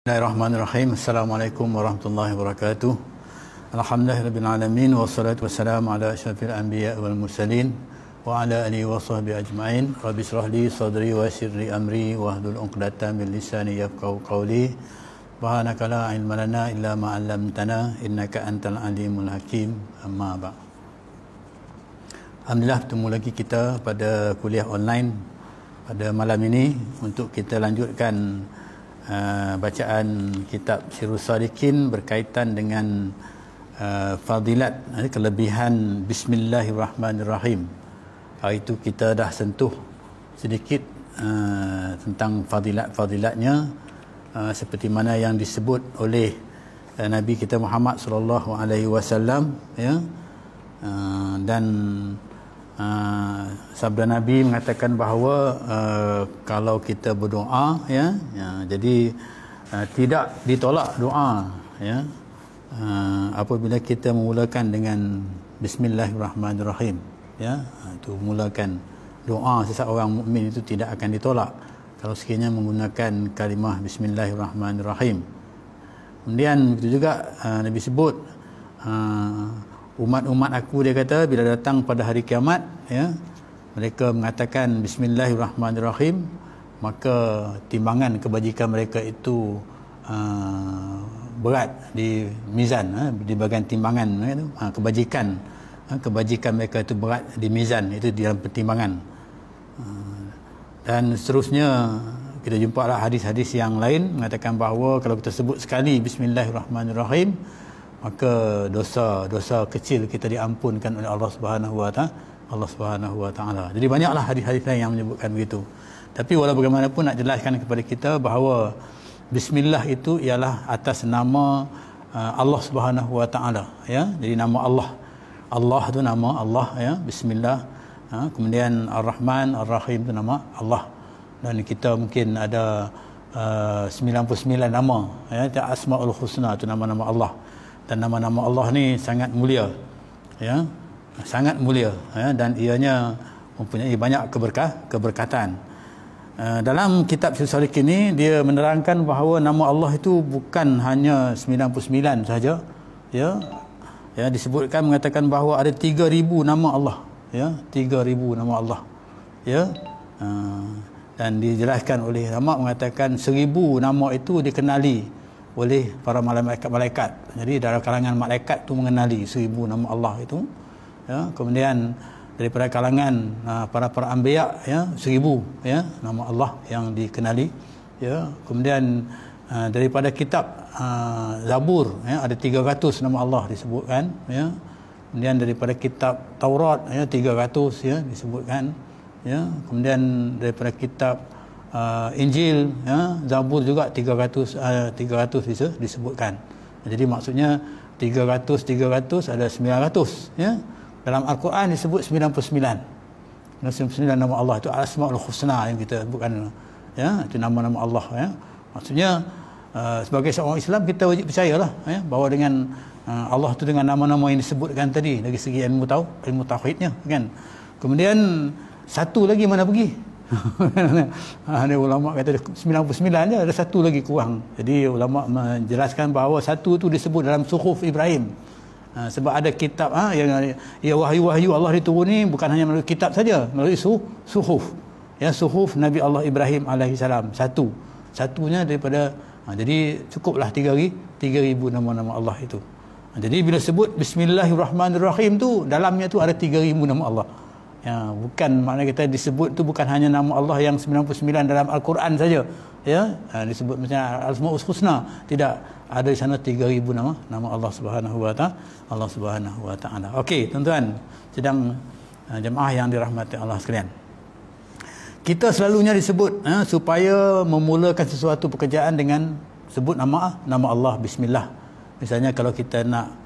Bismillahirrahmanirrahim. Assalamualaikum warahmatullahi wabarakatuh. Alhamdulillahirabbil alamin wassalatu wassalamu ala asyrafil anbiya wal mursalin wa ala alihi wa sahbihi ajmain. Rabbi shrah li sadri wa yassir li amri wahlul 'uqdatam min lisani yafqahu qawli. Subhanaka la ilma lana illa ma 'allamtana innaka antal alimul hakim. Amma ba'd. Alhamdulillah, bertemu lagi kita pada kuliah online pada malam ini untuk kita lanjutkan bacaan kitab Sirrus Salikin berkaitan dengan fadilat, kelebihan Bismillahirrahmanirrahim. Hari itu kita dah sentuh sedikit tentang fadilat-fadilatnya, seperti mana yang disebut oleh Nabi kita Muhammad sallallahu alaihi wasallam, ya. Dan sabda Nabi mengatakan bahawa kalau kita berdoa, jadi tidak ditolak doa, ya, apabila kita memulakan dengan Bismillahirrahmanirrahim, ya. Itu mulakan doa seseorang mukmin itu tidak akan ditolak kalau sekiranya menggunakan kalimah Bismillahirrahmanirrahim. Kemudian begitu juga Nabi sebut umat-umat aku, dia kata, bila datang pada hari kiamat, ya, mereka mengatakan Bismillahirrahmanirrahim, maka timbangan kebajikan mereka itu berat di mizan, di bahagian timbangan, kebajikan mereka itu berat di mizan, itu di dalam pertimbangan. Dan seterusnya kita jumpa lah hadis-hadis yang lain mengatakan bahawa kalau kita sebut sekali Bismillahirrahmanirrahim, maka dosa kecil kita diampunkan oleh Allah Subhanahu wa taala. Jadi banyaklah hadis-hadis lain yang menyebutkan begitu. Tapi walau bagaimanapun nak jelaskan kepada kita bahawa bismillah itu ialah atas nama Allah Subhanahu wa taala, ya. Jadi nama Allah. Allah itu nama Allah, ya. Bismillah. Kemudian Ar-Rahman, Ar-Rahim itu nama Allah. Dan kita mungkin ada 99 nama, ya, Asmaul Husna itu nama-nama Allah. Dan nama-nama Allah ni sangat mulia, ya, sangat mulia, ya, dan ianya mempunyai banyak keberkatan. Dalam kitab Sirrus Salikin ini dia menerangkan bahawa nama Allah itu bukan hanya 99 saja, ya. Ya, disebutkan mengatakan bahawa ada 3000 nama Allah, ya, 3000 nama Allah, ya. Dan dijelaskan oleh ulama mengatakan 1000 nama itu dikenali oleh para malaikat. Jadi dalam kalangan malaikat tu mengenali 1000 nama Allah itu, ya. Kemudian daripada kalangan para anbiya, ya, 1000, ya, nama Allah yang dikenali, ya. Kemudian daripada kitab Zabur, ya, ada 300 nama Allah disebutkan, ya. Kemudian daripada kitab Taurat, ya, 300, ya, disebutkan, ya. Kemudian daripada kitab Injil, ya, Zabur juga 300 disebutkan. Jadi maksudnya 300 ada 900, ya. Dalam Al-Quran disebut 99. 99 nama Allah itu Asmaul Husna yang kita sebutkan, ya, itu nama-nama Allah, ya. Maksudnya sebagai seorang Islam kita wajib percayalah, ya, bahawa dengan Allah itu dengan nama-nama yang disebutkan tadi dari segi ilmu tauhidnya, kan. Kemudian satu lagi mana pergi? Ada ulama kata 99 je, ada satu lagi kurang. Jadi ulama menjelaskan bahawa satu tu disebut dalam suhuf Ibrahim. Sebab ada kitab yang wahyu-wahyu Allah dituruni bukan hanya melalui kitab saja, melalui suhuf. Ya, suhuf Nabi Allah Ibrahim alaihi salam. Satunya daripada jadi cukuplah 3000 nama-nama Allah itu. Jadi bila sebut Bismillahirrahmanirrahim tu dalamnya tu ada 3000 nama Allah. Ya, bukan makna kita disebut tu bukan hanya nama Allah yang 99 dalam Al-Quran saja, ya. Disebut macam Al-Asmaul Husna, tidak, ada di sana 3000 nama Allah Subhanahu wa taala. Okey, tuan-tuan, sedang jemaah yang dirahmati Allah sekalian. Kita selalunya disebut supaya memulakan sesuatu pekerjaan dengan sebut nama Allah bismillah. Misalnya kalau kita nak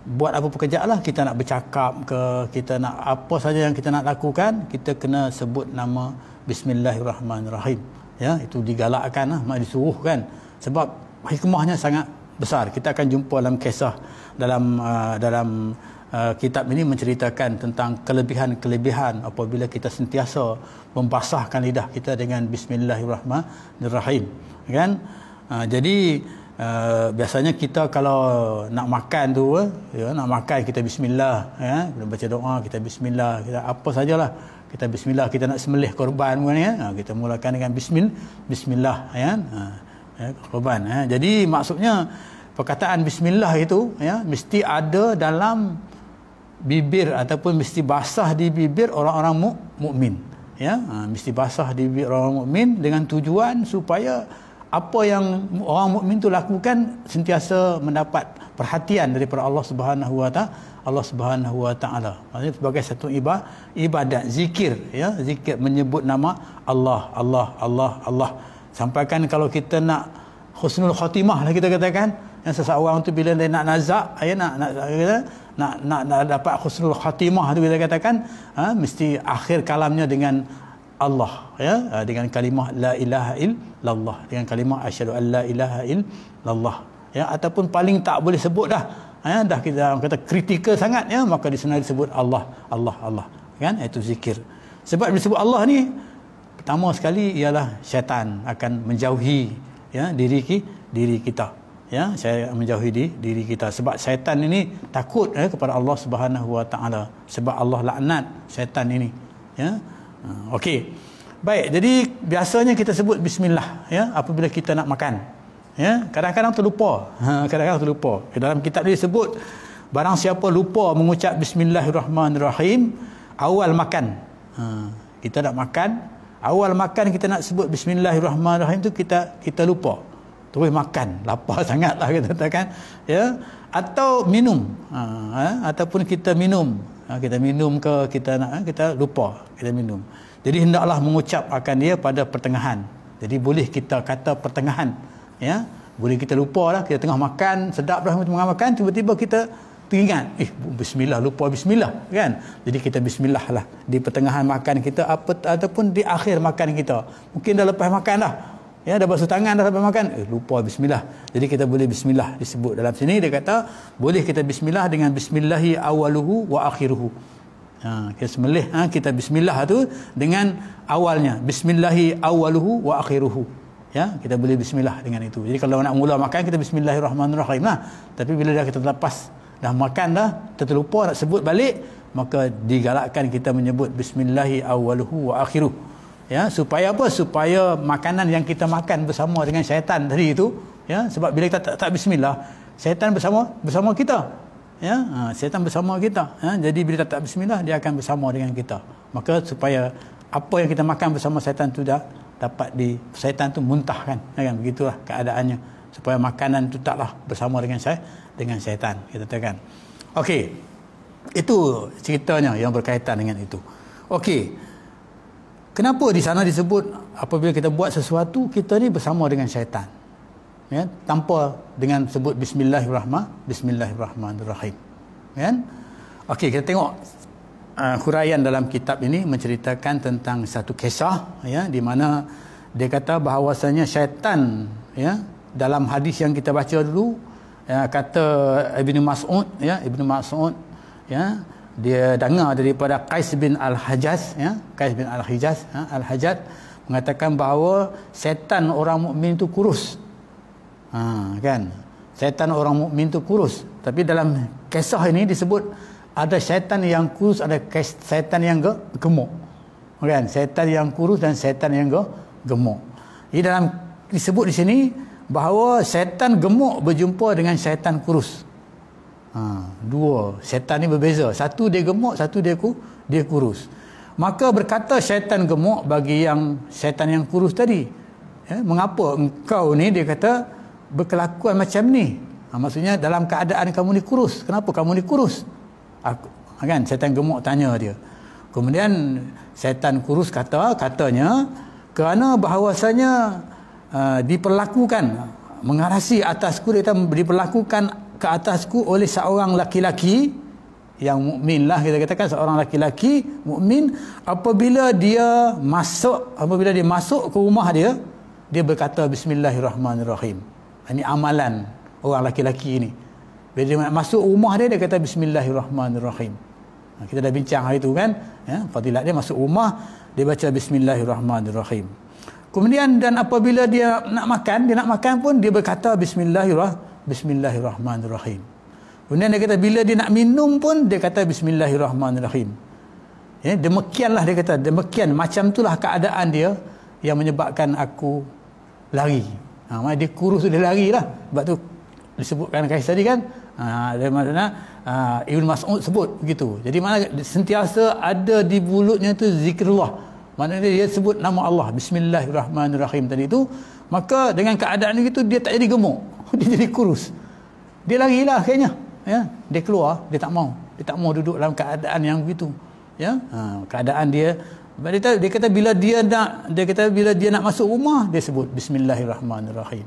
buat apa pekerjaan lah, kita nak bercakap ke, kita nak apa saja yang kita nak lakukan, kita kena sebut nama Bismillahirrahmanirrahim, ya. Itu digalakkan lah, disuruh, kan. Sebab hikmahnya sangat besar. Kita akan jumpa dalam kisah dalam kitab ini menceritakan tentang kelebihan-kelebihan apabila kita sentiasa membasahkan lidah kita dengan Bismillahirrahmanirrahim, kan. Jadi biasanya kita kalau nak makan tu, nak makan kita bismillah, kita baca doa, kita bismillah, kita apa sajalah, kita bismillah, kita nak sembelih korban kita mulakan dengan bismillah korban. Jadi maksudnya perkataan bismillah itu mesti ada dalam bibir ataupun mesti basah di bibir orang-orang mukmin. Mesti basah di bibir orang mukmin dengan tujuan supaya apa yang orang mukmin tu lakukan sentiasa mendapat perhatian daripada Allah Subhanahu wa taala. Maksudnya sebagai satu ibadat, zikir, zikir menyebut nama Allah. Sampaikan kalau kita nak husnul khatimah lah kita katakan, yang seseorang tu bila dia nak nazak, nak dapat husnul khatimah tu kita katakan, mesti akhir kalamnya dengan Allah, dengan kalimah la ilaha illallah, dengan kalimah asyhadu an la ilaha illallah, ataupun paling tak boleh sebut dah, dah kita kata kritikal sangat, maka di sana disebut Allah kan, itu zikir. Sebab disebut Allah ni pertama sekali ialah syaitan akan menjauhi diri kita, saya menjauhi diri kita, sebab syaitan ini takut kepada Allah Subhanahu wa taala, sebab Allah laknat syaitan ini. Okey. Baik, jadi biasanya kita sebut bismillah apabila kita nak makan. Kadang-kadang terlupa. Dalam kitab ni disebut barang siapa lupa mengucap bismillahirrahmanirrahim awal makan. Kita nak makan, awal makan kita nak sebut bismillahirrahmanirrahim tu kita lupa. Terus makan, lapar sangatlah kita katakan, atau minum, ataupun kita minum. Kita minum ke kita lupa kita minum. Jadi hendaklah mengucap akan dia pada pertengahan. Jadi boleh kita kata pertengahan, boleh kita lupa lah, kita tengah makan, sedap dah tengah makan, tiba-tiba kita teringat, bismillah, lupa bismillah kan. Jadi kita bismillah lah di pertengahan makan kita ataupun di akhir makan kita. Mungkin dah lepas makan dah, dah basuh tangan dah sampai makan, lupa bismillah. Jadi kita boleh bismillah, disebut dalam sini dia kata boleh kita bismillah dengan bismillahi awaluhu wa akhiruhu. Kita sembelih, kita bismillah tu dengan awalnya, bismillahi awaluhu wa akhiruhu. Kita boleh bismillah dengan itu. Jadi kalau nak mula makan kita bismillahirrahmanirrahim lah. Tapi bila dah kita lepas dah makan dah, terlupa nak sebut balik, maka digalakkan kita menyebut bismillahi awaluhu wa akhiruhu. Supaya apa? Supaya makanan yang kita makan bersama dengan syaitan tadi itu, sebab bila kita tak bismillah, syaitan bersama kita. Syaitan bersama kita. Jadi bila tak bismillah, dia akan bersama dengan kita. Maka supaya apa yang kita makan bersama syaitan tu dah dapat syaitan tu muntahkan, kan? Begitulah keadaannya. Supaya makanan tu taklah bersama dengan syaitan, kita katakan. Okey. Itu ceritanya yang berkaitan dengan itu. Okey. Kenapa di sana disebut apabila kita buat sesuatu kita ni bersama dengan syaitan, tanpa dengan sebut bismillahirrahmanirrahim, kan? Okey, kita tengok huraian dalam kitab ini menceritakan tentang satu kisah, di mana dia kata bahawasanya syaitan, dalam hadis yang kita baca dulu, kata Ibnu Mas'ud, dia dengar daripada Qais bin Al-Hajjaj, Qais bin Al-Hajjaj mengatakan bahawa setan orang mukmin itu kurus. Kan? Setan orang mukmin itu kurus. Tapi dalam kisah ini disebut ada syaitan yang kurus, ada syaitan yang gemuk. Kan? Syaitan yang kurus dan syaitan yang gemuk. Jadi dalam disebut di sini bahawa syaitan gemuk berjumpa dengan syaitan kurus. Dua syaitan ni berbeza, satu dia gemuk, satu dia kurus. Maka berkata syaitan gemuk bagi yang syaitan yang kurus tadi, mengapa engkau ni, dia kata, berkelakuan macam ni? Maksudnya dalam keadaan kamu ni kurus, kenapa kamu ni kurus? Kan syaitan gemuk tanya dia. Kemudian syaitan kurus katanya kerana bahawasanya diperlakukan, mengarasi atasku, dia diperlakukan ke atasku oleh seorang laki-laki yang mukmin lah, kita katakan seorang laki-laki mukmin, apabila dia masuk ke rumah dia berkata bismillahirrahmanirrahim. Ini amalan orang laki-laki ini. Bila dia masuk rumah dia kata bismillahirrahmanirrahim. Kita dah bincang hari itu kan, fadilat dia masuk rumah dia baca bismillahirrahmanirrahim. Kemudian dan apabila dia nak makan pun dia berkata Bismillahirrahmanirrahim. Kemudian dia kata bila dia nak minum pun dia kata Bismillahirrahmanirrahim. Ya, demikianlah dia kata, demikian macam itulah keadaan dia yang menyebabkan aku lari. Dia kurus dia lari lah. Sebab tu disebutkan kes tadi kan. Dia maksudnya Ibn Mas'ud sebut begitu. Jadi mana sentiasa ada di mulutnya tu zikrullah. Maknanya dia sebut nama Allah Bismillahirrahmanirrahim tadi itu. Maka dengan keadaan itu dia tak jadi gemuk. Dia jadi kurus. Dia larilah akhirnya. Ya, dia keluar, dia tak mau duduk dalam keadaan yang begitu. Ya, keadaan dia kata bila dia nak masuk rumah dia sebut Bismillahirrahmanirrahim.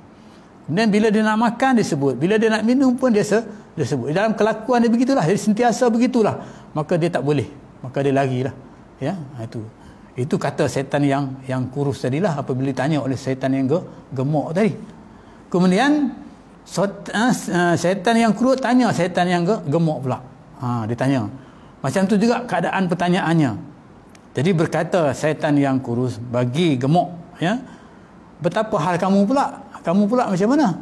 Kemudian bila dia nak makan dia sebut, bila dia nak minum pun dia sebut. Dalam kelakuan dia begitulah, dia sentiasa begitulah. Maka dia tak boleh, maka dia larilah. Ya, itu kata syaitan yang kurus tadilah apabila ditanya oleh syaitan yang gemuk tadi. Kemudian syaitan yang kurus tanya syaitan yang gemuk pula. Dia tanya. Macam tu juga keadaan pertanyaannya. Jadi berkata syaitan yang kurus bagi gemuk, ya, betapa hal kamu pula? Kamu pula macam mana?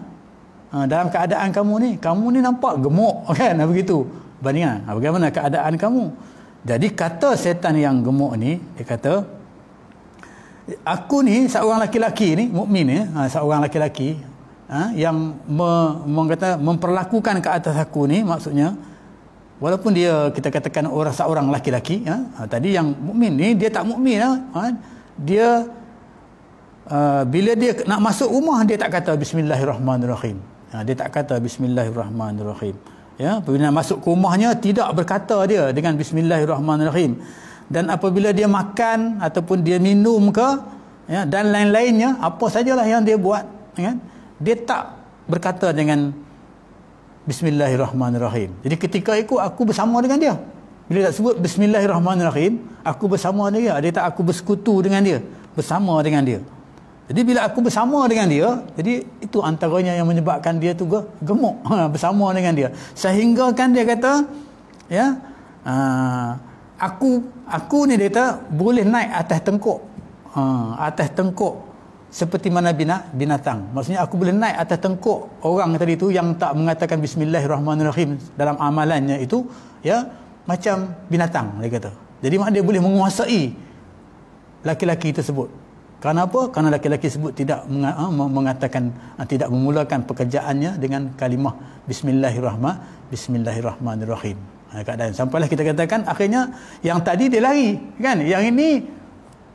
Dalam keadaan kamu ni nampak gemuk kan? Begitu. Bandingan. Bagaimana keadaan kamu? Jadi kata syaitan yang gemuk ni, dia kata, aku ni seorang laki-laki ni, mukmin ni, seorang laki-laki yang memperlakukan ke atas aku ni, maksudnya walaupun dia kita katakan seorang laki-laki, tadi yang mukmin ni dia tak mukmin, dia bila dia nak masuk rumah dia tak kata Bismillahirrahmanirrahim. Dia tak kata Bismillahirrahmanirrahim. Ya, apabila nak masuk ke rumahnya tidak berkata dia dengan Bismillahirrahmanirrahim. Dan apabila dia makan ataupun dia minum ke, ya, dan lain-lainnya, apa sajalah yang dia buat, kan, dia tak berkata dengan Bismillahirrahmanirrahim. Jadi ketika itu aku bersama dengan dia. Bila tak sebut Bismillahirrahmanirrahim, aku bersama dengan dia. Dia tak aku bersekutu dengan dia, bersama dengan dia. Jadi bila aku bersama dengan dia, jadi itu antaranya yang menyebabkan dia tu gemuk bersama dengan dia. Sehingga kan dia kata, ya, aku ni dia kata boleh naik atas tengkuk seperti mana binatang. Maksudnya aku boleh naik atas tengkuk orang tadi tu yang tak mengatakan Bismillahirrahmanirrahim dalam amalannya itu, ya, macam binatang dia kata. Jadi maknanya dia boleh menguasai laki-laki tersebut. Kerana apa? Kerana laki-laki tersebut tidak mengatakan, tidak memulakan pekerjaannya dengan kalimah Bismillahirrahmanirrahim. Keadaan sampailah kita katakan akhirnya yang tadi dia lari, kan? Yang ini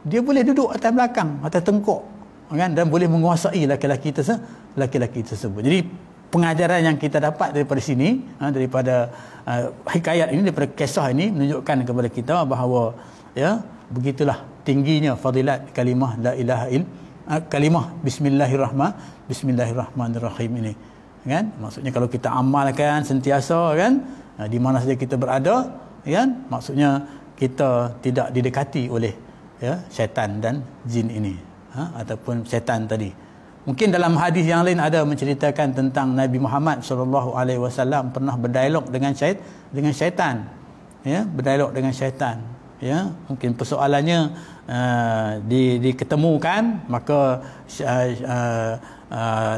dia boleh duduk atas belakang, atas tengkuk, kan, dan boleh menguasai laki-laki tersebut. Jadi pengajaran yang kita dapat daripada sini, daripada hikayat ini, daripada kisah ini, menunjukkan kepada kita bahawa, ya, begitulah tingginya fadilat kalimah la ilaha kalimah Bismillahirrahmanirrahim ini, kan? Maksudnya kalau kita amalkan sentiasa, kan, di mana saja kita berada, kan, maksudnya kita tidak didekati oleh, ya, syaitan dan jin ini, ataupun syaitan tadi. Mungkin dalam hadis yang lain ada menceritakan tentang Nabi Muhammad SAW pernah berdialog dengan syaitan, ya, berdialog dengan syaitan, ya. Mungkin persoalannya diketemukan, maka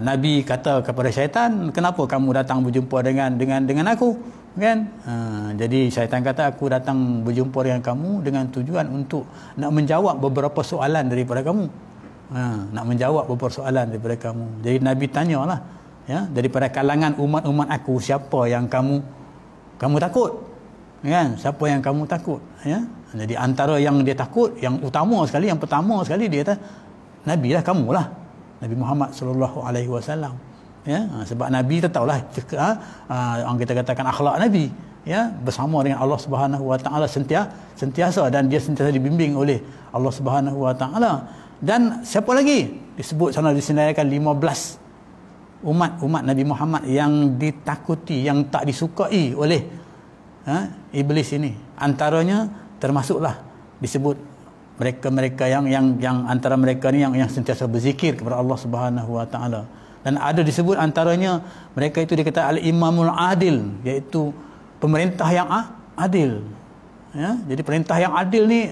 Nabi kata kepada syaitan, kenapa kamu datang berjumpa dengan aku, kan? Jadi syaitan kata, aku datang berjumpa dengan kamu dengan tujuan untuk nak menjawab beberapa soalan daripada kamu. Jadi Nabi tanyalah, ya, daripada kalangan umat-umat aku, siapa yang kamu takut, kan? Siapa yang kamu takut, ya? Jadi antara yang dia takut, yang pertama sekali dia kata, Nabi lah, kamulah, Nabi Muhammad SAW. Ya, sebab Nabi tu tahulah, orang kita katakan akhlak Nabi, ya, bersama dengan Allah Subhanahu Wa Taala sentiasa, dan dia sentiasa dibimbing oleh Allah Subhanahu Wa Taala. Dan siapa lagi disebut sana, disenaraikan 15 umat Nabi Muhammad yang ditakuti, yang tak disukai oleh iblis ini. Antaranya termasuklah disebut mereka yang antara mereka ni yang sentiasa berzikir kepada Allah Subhanahu Wa Taala. Dan ada disebut antaranya mereka itu dikata al-imamul adil, iaitu pemerintah yang adil, ya. Jadi perintah yang adil ni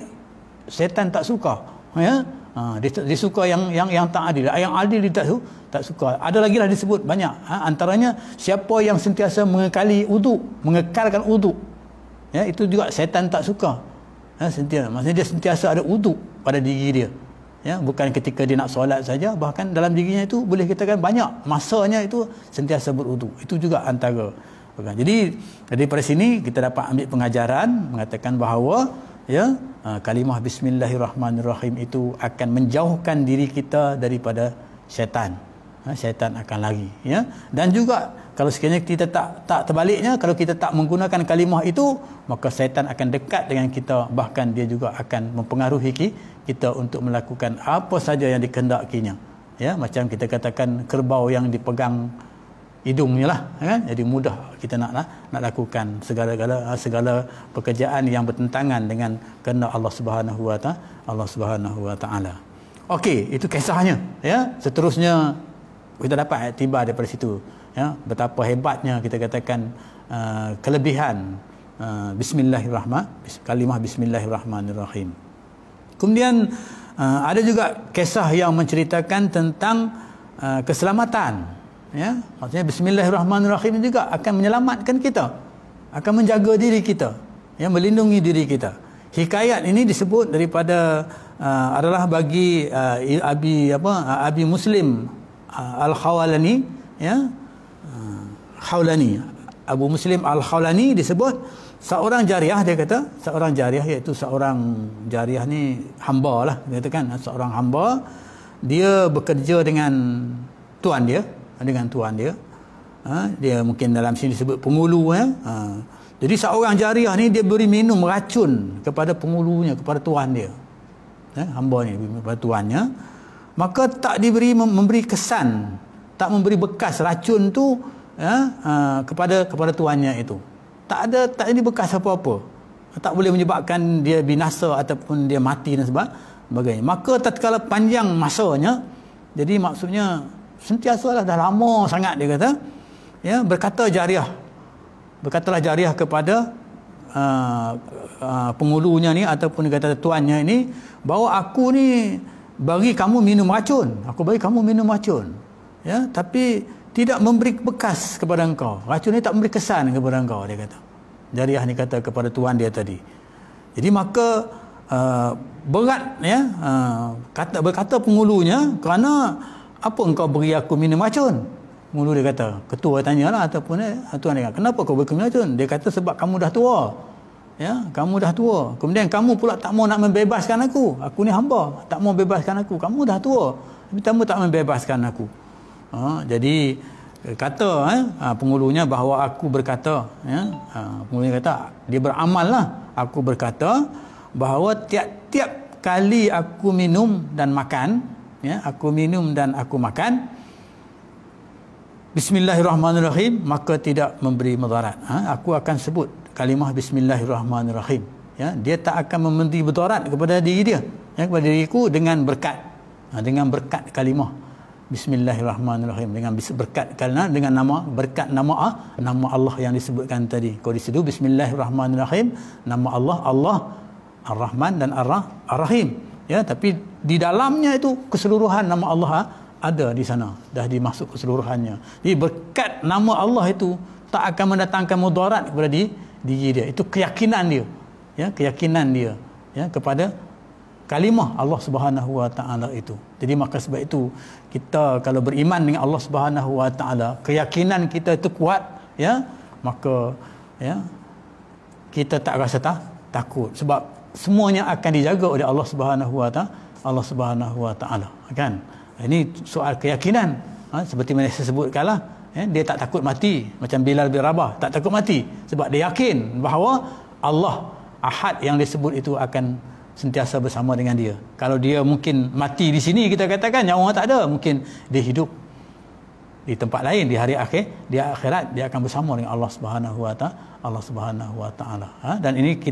syaitan tak suka, ya. Dia suka yang tak adil. Yang adil dia tak suka. Ada lagi lah disebut banyak. Antaranya siapa yang sentiasa mengekalkan uduk. Ya, itu juga syaitan tak suka. Maksudnya dia sentiasa ada uduk pada diri dia. Ya, bukan ketika dia nak solat saja, bahkan dalam dirinya itu boleh katakan banyak masanya itu sentiasa beruduk. Itu juga antara. Jadi daripada sini kita dapat ambil pengajaran mengatakan bahawa ya, kalimah bismillahirrahmanirrahim itu akan menjauhkan diri kita daripada syaitan. Syaitan akan lari, ya. Dan juga kalau sekiranya kita tak terbaliknya, kalau kita tak menggunakan kalimah itu, maka syaitan akan dekat dengan kita, bahkan dia juga akan mempengaruhi kita untuk melakukan apa saja yang dikehendakinya. Ya, macam kita katakan kerbau yang dipegang hidungnya lah, kan? Jadi mudah kita nak lakukan segala pekerjaan yang bertentangan dengan kehendak Allah Subhanahu wa taala. Okey, itu kisahnya, ya. Seterusnya kita dapat iktibar daripada situ, ya, betapa hebatnya kita katakan kelebihan kalimah bismillahirrahmanirrahim. Kemudian ada juga kisah yang menceritakan tentang keselamatan, ya. Maksudnya bismillahirrahmanirrahim juga akan menyelamatkan kita, akan menjaga diri kita, ya, melindungi diri kita. Hikayat ini disebut daripada adalah bagi Abi Muslim Al-Khawlani, ya, Khawlani, Abu Muslim Al-Khawlani disebut seorang jariah. Dia kata seorang jariah, iaitu seorang jariah ni hamba lah, dia katakan seorang hamba. Dia bekerja dengan tuan dia, dia mungkin dalam sini disebut pengulu, ya. Jadi seorang jariah ni dia beri minum racun kepada pengulunya, kepada tuan dia, ya, hamba ni kepada tuannya. Maka tak memberi kesan, tak memberi bekas racun tu, ya, kepada tuannya itu. Tak ada bekas apa-apa. Tak boleh menyebabkan dia binasa ataupun dia mati dan sebagainya. Maka tatkala panjang masanya, jadi maksudnya sentiasalah dah lama sangat, dia kata, ya, berkatalah jariah kepada pengulunya ni ataupun dia kata tuannya ini, bahawa aku ni bagi kamu minum racun, ya, tapi tidak memberi bekas kepada engkau. Racun ni tak memberi kesan kepada engkau, dia kata. Jariah ni kata kepada tuan dia tadi. Jadi maka berat, ya, berkata pengulunya, kerana apa engkau beri aku minum racun? Pengulu dia kata, ketua tanyalah ataupun tuan dia kata, kenapa kau beri minum racun? Dia kata sebab kamu dah tua. Ya, kamu dah tua. Kemudian kamu pula tak mau nak membebaskan aku. Aku ni hamba, tak mau bebaskan aku. Kamu dah tua, tapi kamu tak membebaskan aku. Jadi kata pengulunya bahawa aku berkata, ya, pengulunya kata, dia beramal lah. Aku berkata bahawa tiap-tiap kali aku minum dan makan, ya, aku minum dan aku makan bismillahirrahmanirrahim, maka tidak memberi mudarat. Aku akan sebut kalimah bismillahirrahmanirrahim, ya, dia tak akan memberi mudarat kepada diri dia, ya, kepada diriku, dengan berkat kalimah bismillahirrahmanirrahim, dengan berkat dengan berkat nama Allah yang disebutkan tadi. Kalau di situ bismillahirrahmanirrahim, nama Allah Ar-Rahman dan Ar-Rahim, ya, tapi di dalamnya itu keseluruhan nama Allah ada di sana, dah dimasuk keseluruhannya. Jadi berkat nama Allah itu tak akan mendatangkan mudarat kepada diri dia. Itu keyakinan dia, ya, ya, kepada kalimah Allah Subhanahu wa taala itu. Jadi maka sebab itu kita kalau beriman dengan Allah Subhanahu wa taala, keyakinan kita itu kuat, ya, maka, ya, kita tak rasa takut, sebab semuanya akan dijaga oleh Allah Subhanahu wa taala, kan. Ini soal keyakinan, seperti mana saya sebutkanlah, ya, dia tak takut mati, macam Bilal bin Rabah tak takut mati sebab dia yakin bahawa Allah Ahad yang disebut itu akan sentiasa bersama dengan dia. Kalau dia mungkin mati di sini, kita katakan nyawa tak ada, mungkin dia hidup di tempat lain, di hari akhir, di akhirat dia akan bersama dengan Allah Subhanahu wa taala. Dan ini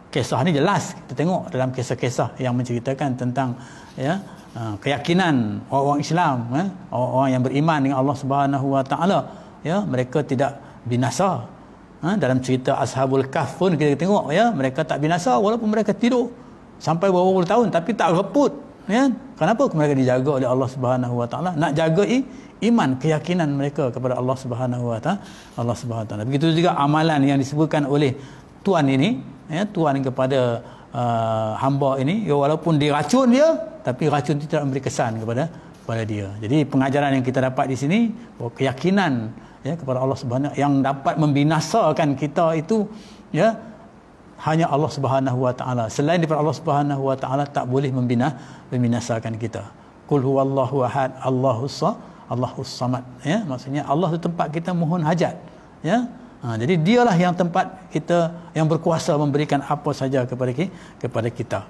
kisah ni jelas kita tengok dalam kisah-kisah yang menceritakan tentang, ya, keyakinan orang-orang Islam, ya, orang-orang yang beriman dengan Allah Subhanahu wa taala, ya, mereka tidak binasa. Dalam cerita Ashabul Kahf pun kita tengok, ya, mereka tak binasa walaupun mereka tidur sampai berapa puluh tahun, tapi tak reput, ya. Kenapa mereka dijaga oleh Allah Subhanahu Wa Taala? Nak jaga iman, keyakinan mereka kepada Allah Subhanahu Wa Taala. Begitu juga amalan yang disebutkan oleh tuan ini, ya, tuan kepada hamba ini, ya, walaupun diracun dia, tapi racun itu tidak memberi kesan kepada dia. Jadi pengajaran yang kita dapat di sini, bahawa keyakinan, ya, kepada Allah Subhanahu yang dapat membinasakan kita itu, ya, hanya Allah Subhanahu Wa Taala. Selain daripada Allah Subhanahu Wa Taala tak boleh membinasakan kita. Qul huwallahu ahad, Allahus samad, ya, maksudnya Allah itu tempat kita mohon hajat, ya. Jadi dialah yang tempat kita, yang berkuasa memberikan apa saja kepada kita.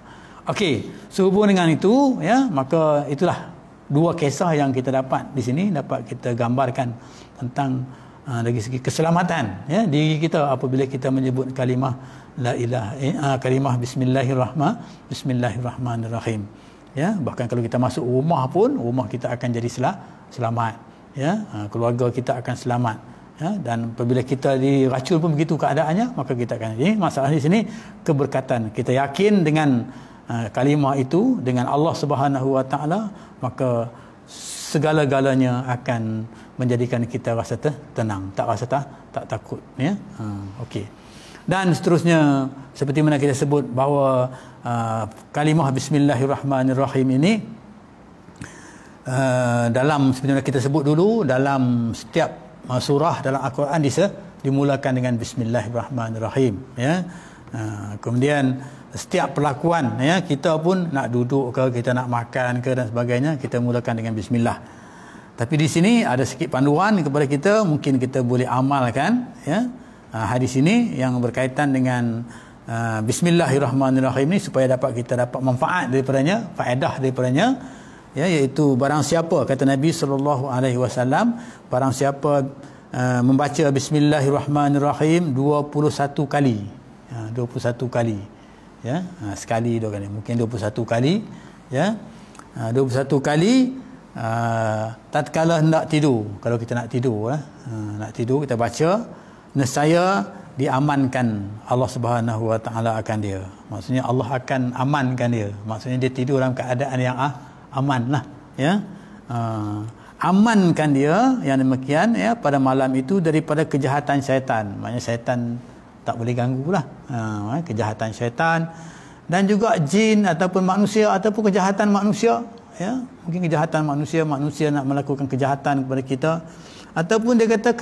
Okey, sehubung dengan itu, ya, maka itulah dua kisah yang kita dapat di sini, dapat kita gambarkan tentang dari segi keselamatan, ya, diri kita apabila kita menyebut kalimah la ilaha kalimah bismillahirrahmanirrahim, ya. Bahkan kalau kita masuk rumah pun, rumah kita akan jadi selamat, ya. Keluarga kita akan selamat, ya. Dan apabila kita diracun pun begitu keadaannya, maka kita akan, jadi masalah di sini keberkatan. Kita yakin dengan kalimah itu, dengan Allah Subhanahu Wa Taala, maka segala-galanya akan menjadikan kita rasa tenang, tak rasa tak takut, ya. Okey. Dan seterusnya, seperti mana kita sebut bahawa kalimah bismillahirrahmanirrahim ini dalam, seperti mana kita sebut dulu, dalam setiap surah dalam Al-Quran dimulakan dengan bismillahirrahmanirrahim, ya. Kemudian setiap perlakuan, ya, kita pun nak duduk ke, kita nak makan ke dan sebagainya, kita mulakan dengan bismillah. Tapi di sini ada sikit panduan kepada kita, mungkin kita boleh amalkan, ya, hadis ini yang berkaitan dengan bismillahirrahmanirrahim ni, supaya kita dapat manfaat daripadanya, faedah daripadanya, ya, iaitu barang siapa, kata Nabi SAW, barang siapa membaca bismillahirrahmanirrahim 21 kali, 21 kali, ya, sekali, dua kali, mungkin 21 kali, ya, 21 kali. Tatkala hendak tidur, kalau kita nak tidur, nak tidur, kita baca, nescaya diamankan Allah Subhanahu Wa Taala akan dia. Maksudnya Allah akan amankan dia, maksudnya dia tidur dalam keadaan yang aman lah, ya. Amankan dia yang demikian, ya, pada malam itu daripada kejahatan syaitan. Maknanya syaitan tak boleh ganggu lah, kejahatan syaitan, dan juga jin ataupun manusia, ataupun kejahatan manusia, ya, mungkin kejahatan manusia nak melakukan kejahatan kepada kita, ataupun dia kata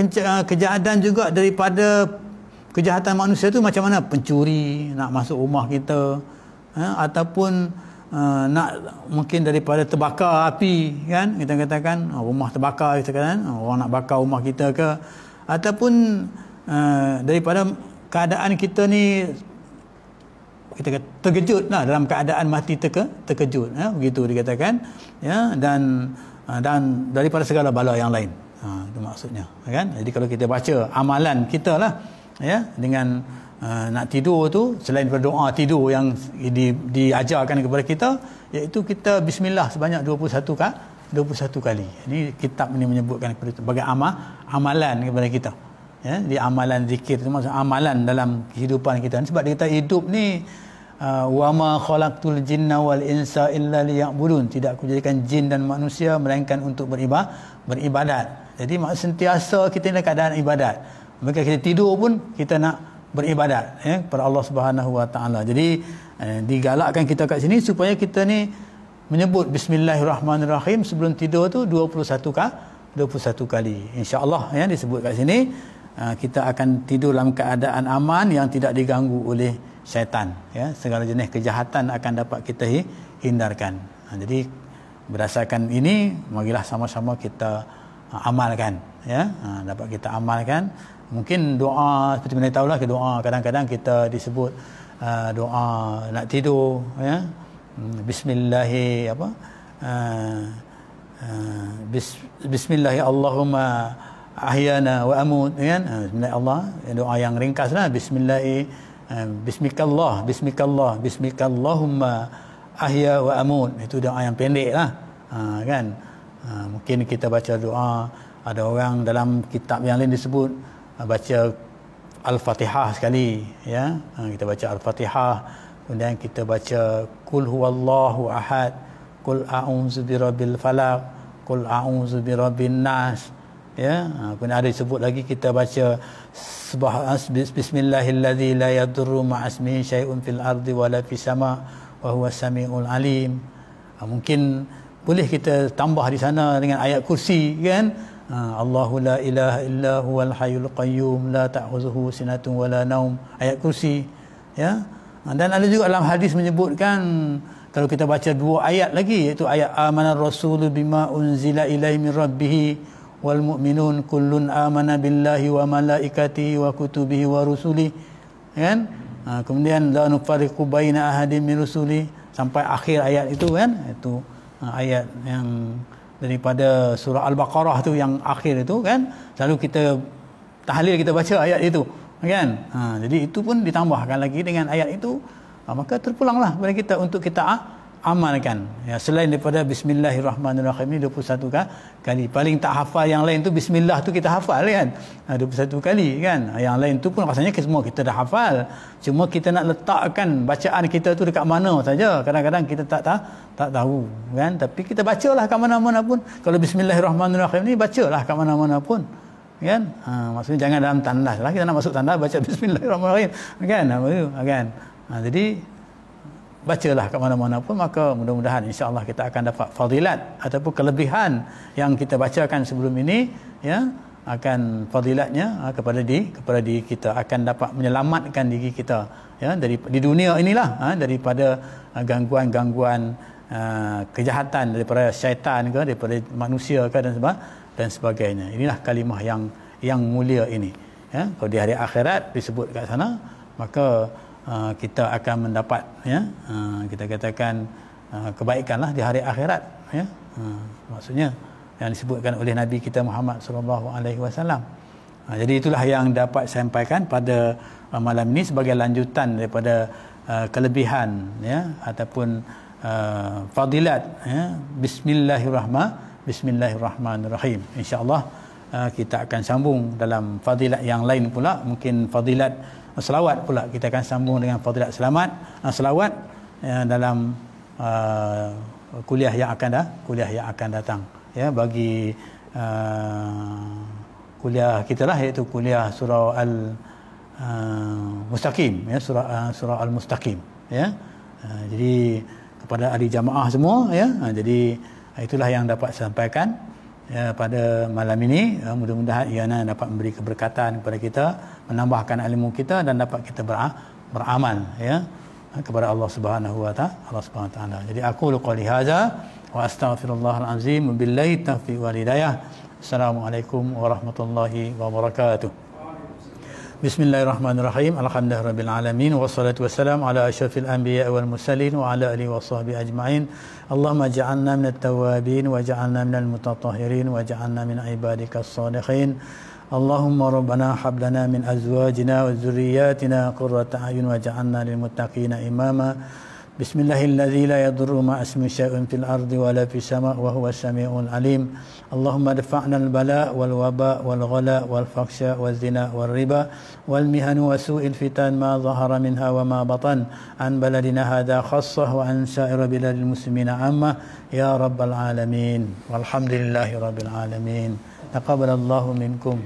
kejahatan juga daripada kejahatan manusia tu macam mana, pencuri nak masuk rumah kita, ya, ataupun nak mungkin daripada terbakar api, kan, kita katakan rumah terbakar, kita katakan orang nak bakar rumah kita ke, ataupun daripada keadaan kita ni, kita kata terkejut lah, dalam keadaan mati terkejut, ya, begitu dikatakan, ya, dan daripada segala bala yang lain, itu maksudnya, kan. Jadi kalau kita baca amalan kita lah, ya, dengan nak tidur tu, selain daripada doa tidur yang diajarkan kepada kita, iaitu kita bismillah sebanyak 21 kali. Ini kitab ini menyebutkan sebagai amalan kepada kita, ya. Di amalan zikir itu maksud amalan dalam kehidupan kita. Sebab kita hidup ni, wa ma khalaqtul jinna wal insa illa liya'budun, tidak aku jadikan jin dan manusia melainkan untuk beribadat. Jadi sentiasa kita dalam keadaan ibadat. Maka kita tidur pun kita nak beribadat, ya, kepada Allah Subhanahu Wa Taala. Jadi digalakkan kita kat sini supaya kita ni menyebut bismillahirrahmanirrahim sebelum tidur tu 21 kali. Insya-Allah, ya, disebut kat sini, kita akan tidur dalam keadaan aman yang tidak diganggu oleh syaitan, ya. Segala jenis kejahatan akan dapat kita hindarkan. Jadi berdasarkan ini, marilah sama-sama kita amalkan, ya. Dapat kita amalkan. Mungkin doa, seperti mana tahulah, doa kadang-kadang kita disebut doa nak tidur, ya, bismillahi Allahumma ahyana wa amut, kan. Bismillah Allah, doa yang ringkas lah, bismikallahumma ahya wa amut, itu doa yang pendek lah, kan. Mungkin kita baca doa, ada orang dalam kitab yang lain disebut baca Al-Fatihah sekali, ya. Kita baca Al-Fatihah, kemudian kita baca Qul huwallahu ahad, qul a'udzu birabbil falaq, qul a'udzu birabbin nas. Ya, kemudian ada disebut lagi kita baca bismillahilladzi la yadurru ma'asmihi syai'un fil ardi wala fis sama' wa huwas samiul alim. Mungkin boleh kita tambah di sana dengan ayat kursi kan, Allahu la ilaha illa huwal hayyul qayyum la ta'khuzuhu sinatun wala naum, ayat kursi. Ya, dan ada juga dalam hadis menyebutkan kalau kita baca dua ayat lagi, iaitu ayat amanar rasulu bima unzila ilaihi min rabbih wal mu'minun kullun amana billahi wa malaikatihi wa kutubihi wa rusuli, kan. Kemudian la nufarriqu baina ahadin min rusuli sampai akhir ayat itu kan. Itu ayat yang daripada surah Al-Baqarah tu yang akhir itu kan. Selalu kita tahlil, kita baca ayat itu kan. Jadi itu pun ditambahkan lagi dengan ayat itu. Maka terpulanglah kepada kita untuk kita amalkan. Ya, selain daripada bismillahirrahmanirrahim ni 21 kali. Paling tak hafal yang lain tu bismillah tu kita hafal kan. 21 kali kan. Yang lain tu pun rasanya semua kita dah hafal. Cuma kita nak letakkan bacaan kita tu dekat mana saja. Kadang-kadang kita tak tahu kan. Tapi kita bacalah kat mana-mana pun. Kalau bismillahirrahmanirrahim ni bacalah kat mana-mana pun. Kan? Maksudnya jangan dalam tandas lah. Kita nak masuk tandas baca bismillahirrahmanirrahim. Kan? Jadi bacalah kat mana-mana pun, maka mudah-mudahan insya-Allah kita akan dapat fadilat ataupun kelebihan yang kita bacakan sebelum ini, ya, akan fadilatnya kepada diri kita, akan dapat menyelamatkan diri kita, ya, di dunia inilah, daripada gangguan-gangguan kejahatan daripada syaitan ke, daripada manusia ke dan sebagainya. Inilah kalimah yang mulia ini, ya. Kalau di hari akhirat disebut kat sana, maka kita akan mendapat, ya, kita katakan kebaikanlah di hari akhirat, ya. Maksudnya yang disebutkan oleh Nabi kita Muhammad sallallahu alaihi wasallam. Jadi itulah yang dapat saya sampaikan pada malam ini sebagai lanjutan daripada kelebihan, ya, ataupun fadilat, ya, Bismillahirrahmanirrahim. Insya-Allah kita akan sambung dalam fadilat yang lain pula, mungkin fadilat selawat pula kita akan sambung dengan fadilat selawat dalam kuliah yang akan datang, ya, bagi kuliah kita lah, iaitu kuliah surah Al-Mustaqim, ya, surah Al-Mustaqim, ya. Jadi kepada ahli jamaah semua, ya, jadi itulah yang dapat saya sampaikan, ya, pada malam ini. Mudah-mudahan ianya dapat memberi keberkatan kepada kita, menambahkan ilmu kita dan dapat kita beramal, ya, kepada Allah Subhanahu wa taala. Jadi aku qouli hadza wa astaghfirullahal azim billahi taufiq wal hidayah. Assalamualaikum warahmatullahi wabarakatuh. Bismillahirrahmanirrahim. Alhamdulillahirabbil alamin wassalatu wassalamu ala asyrafil anbiya wal mursalin wa ala alihi washabbihi ajmain. Allahumma ja'alna minat tawwabin wa ja'alna minal mutatahhirin wa ja'alna min ibadikas shalihin. Allahumma rabbana hab lana min azwajina wa dhurriyyatina qurrata a'yun wa ja'alna lil muttaqina imama. Bismillahilladzi la yadurru ma'asmihi syai'un fil ardi wa la fis sama' wa huwas samiul alim. Allahumma dafa'na al-bala' wal waba' wal ghala' wal fakhsha' wal zina wal riba wal mihan wa su'il fitan ma zahara minha wa ma batan an baladina hadha khassah wa an sa'ir biladil muslimina amma ya rabbal alamin. Walhamdulillahi rabbil alamin. Taqabbalallahu minkum.